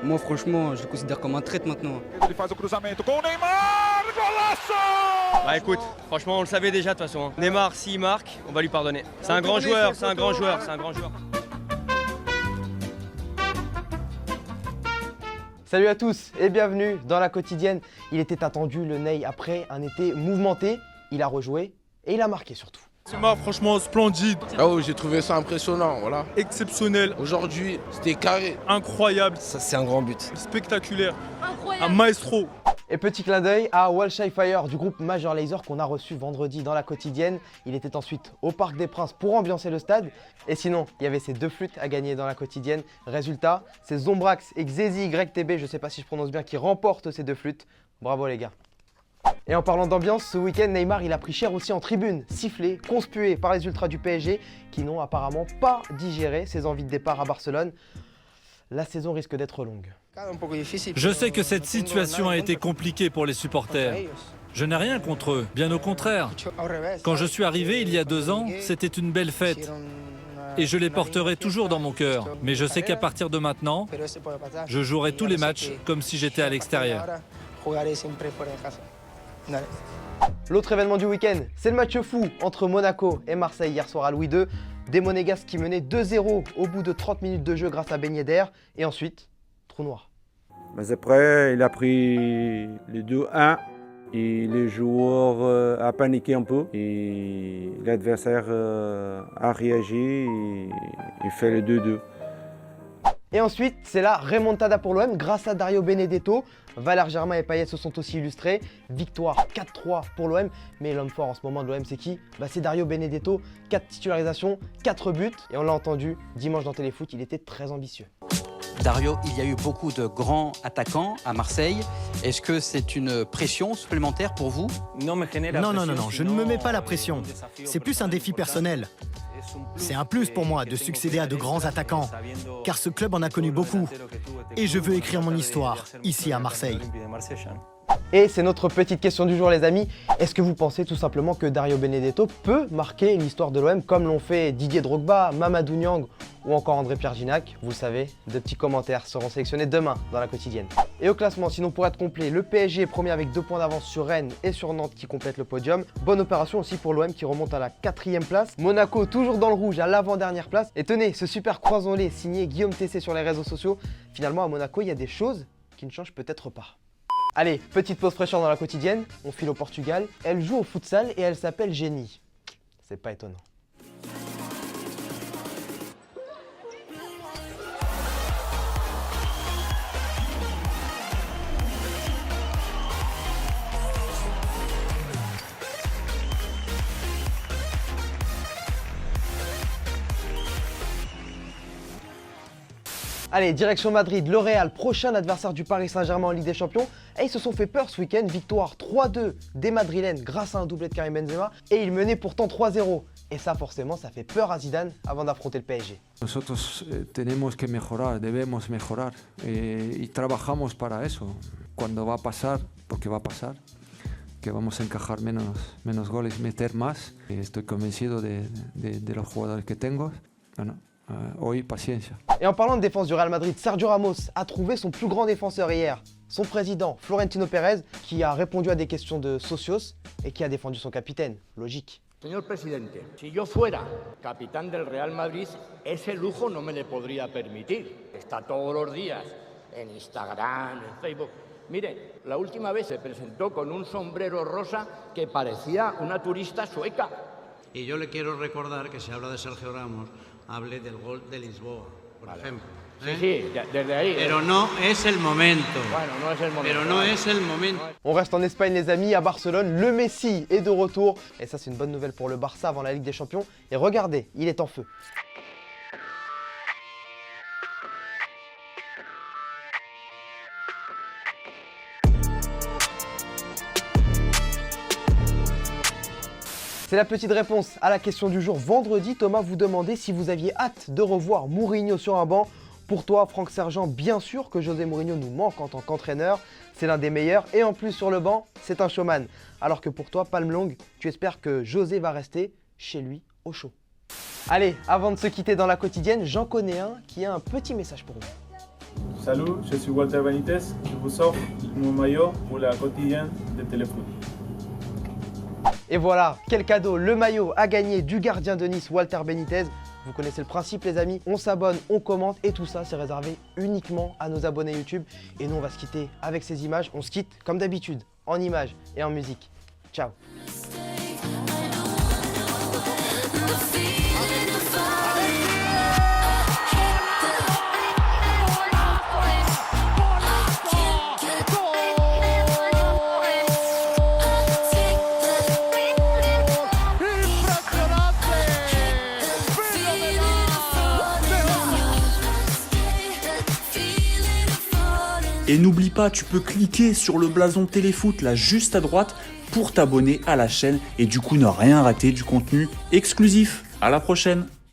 Moi, franchement, je le considère comme un traître maintenant. Ele faz o cruzamento com o Neymar, golaço! Bah écoute, franchement on le savait déjà de toute façon. Neymar, s'il marque, on va lui pardonner. C'est un grand joueur, c'est un grand joueur, c'est un grand joueur. Salut à tous et bienvenue dans la quotidienne. Il était attendu le Ney après un été mouvementé. Il a rejoué et il a marqué surtout. Benzema, franchement splendide. Ah oui, j'ai trouvé ça impressionnant, voilà. Exceptionnel. Aujourd'hui, c'était carré. Incroyable. Ça, c'est un grand but. Spectaculaire. Incroyable. Un maestro. Et petit clin d'œil à Walshy Fire du groupe Major Lazer qu'on a reçu vendredi dans la quotidienne. Il était ensuite au Parc des Princes pour ambiancer le stade. Et sinon, il y avait ces deux flûtes à gagner dans la quotidienne. Résultat, c'est Zombrax et Xezi YTB, je sais pas si je prononce bien, qui remportent ces deux flûtes. Bravo les gars. Et en parlant d'ambiance, ce week-end, Neymar il a pris cher aussi en tribune, sifflé, conspué par les ultras du PSG qui n'ont apparemment pas digéré ses envies de départ à Barcelone. La saison risque d'être longue. Je sais que cette situation a été compliquée pour les supporters. Je n'ai rien contre eux, bien au contraire. Quand je suis arrivé il y a 2 ans, c'était une belle fête. Et je les porterai toujours dans mon cœur. Mais je sais qu'à partir de maintenant, je jouerai tous les matchs comme si j'étais à l'extérieur. L'autre événement du week-end, c'est le match fou entre Monaco et Marseille hier soir à Louis II. Des Monégasques qui menaient 2-0 au bout de 30 minutes de jeu grâce à Ben Yedder. Et ensuite, trou noir. Mais après, il a pris les 2-1 et les joueurs a paniqué un peu. Et l'adversaire a réagi et il fait le 2-2. Et ensuite, c'est la remontada pour l'OM grâce à Dario Benedetto. Valère Germain et Payet se sont aussi illustrés. Victoire 4-3 pour l'OM. Mais l'homme fort en ce moment de l'OM, c'est qui? C'est Dario Benedetto. 4 titularisations, 4 buts. Et on l'a entendu dimanche dans Téléfoot, il était très ambitieux. Dario, il y a eu beaucoup de grands attaquants à Marseille. Est-ce que c'est une pression supplémentaire pour vous? Non, je ne me mets pas la pression. C'est plus un défi personnel. C'est un plus pour moi de succéder à de grands attaquants, car ce club en a connu beaucoup. Et je veux écrire mon histoire, ici à Marseille. Et c'est notre petite question du jour les amis. Est-ce que vous pensez tout simplement que Dario Benedetto peut marquer l'histoire de l'OM comme l'ont fait Didier Drogba, Mamadou Niang ou encore André-Pierre Gignac? Vous le savez, de petits commentaires seront sélectionnés demain dans la quotidienne. Et au classement, sinon pour être complet, le PSG est premier avec 2 points d'avance sur Rennes et sur Nantes qui complètent le podium. Bonne opération aussi pour l'OM qui remonte à la 4e place. Monaco toujours dans le rouge à l'avant-dernière place. Et tenez, ce super croisons-les signé Guillaume Tessé sur les réseaux sociaux. Finalement à Monaco, il y a des choses qui ne changent peut-être pas. Allez, petite pause fraîcheur dans la quotidienne, on file au Portugal. Elle joue au futsal et elle s'appelle Jenny. C'est pas étonnant. Allez, direction Madrid, le Real, prochain adversaire du Paris Saint-Germain en Ligue des Champions. Et ils se sont fait peur ce week-end, victoire 3-2 des Madrilènes grâce à un doublé de Karim Benzema. Et ils menaient pourtant 3-0. Et ça forcément, ça fait peur à Zidane avant d'affronter le PSG. Nosotros tenemos que mejorar, debemos mejorar y trabajamos para eso. Cuando va a pasar, porque va a pasar, que vamos a encajar menos goles, meter más. Estoy convencido de los jugadores que tengo. Bueno, hoy paciencia. Et en parlant de défense du Real Madrid, Sergio Ramos a trouvé son plus grand défenseur hier, son président Florentino Pérez, qui a répondu à des questions de socios et qui a défendu son capitaine. Logique. Señor presidente, si yo fuera capitán del Real Madrid, ese lujo no me le podría permitir. Está todos los días en Instagram, en Facebook. Mire, la última vez se presentó con un sombrero rosa que parecía una turista sueca. Y yo le quiero recordar que si habla de Sergio Ramos, hable del gol de Lisboa, por ejemplo. Sí, desde ahí. Pero no es el momento. Bueno, no es el momento. Pero no es el momento. On reste en Espagne les amis, à Barcelone, le Messi est de retour. Et ça c'est une bonne nouvelle pour le Barça avant la Ligue des Champions. Et regardez, il est en feu. C'est la petite réponse à la question du jour. Vendredi, Thomas vous demandait si vous aviez hâte de revoir Mourinho sur un banc. Pour toi, Franck Sergent, bien sûr que José Mourinho nous manque en tant qu'entraîneur. C'est l'un des meilleurs et en plus sur le banc, c'est un showman. Alors que pour toi, Palme Longue, tu espères que José va rester chez lui au chaud. Allez, avant de se quitter dans la quotidienne, j'en connais un qui a un petit message pour vous. Salut, je suis Walter Benitez. Je vous offre mon maillot pour la quotidienne de Téléfoot. Et voilà, quel cadeau, le maillot à gagner du gardien de Nice, Walter Benitez. Vous connaissez le principe les amis, on s'abonne, on commente et tout ça c'est réservé uniquement à nos abonnés YouTube. Et nous on va se quitter avec ces images, on se quitte comme d'habitude, en images et en musique. Ciao. Et n'oublie pas, tu peux cliquer sur le blason Téléfoot là juste à droite pour t'abonner à la chaîne et du coup ne rien rater du contenu exclusif. À la prochaine!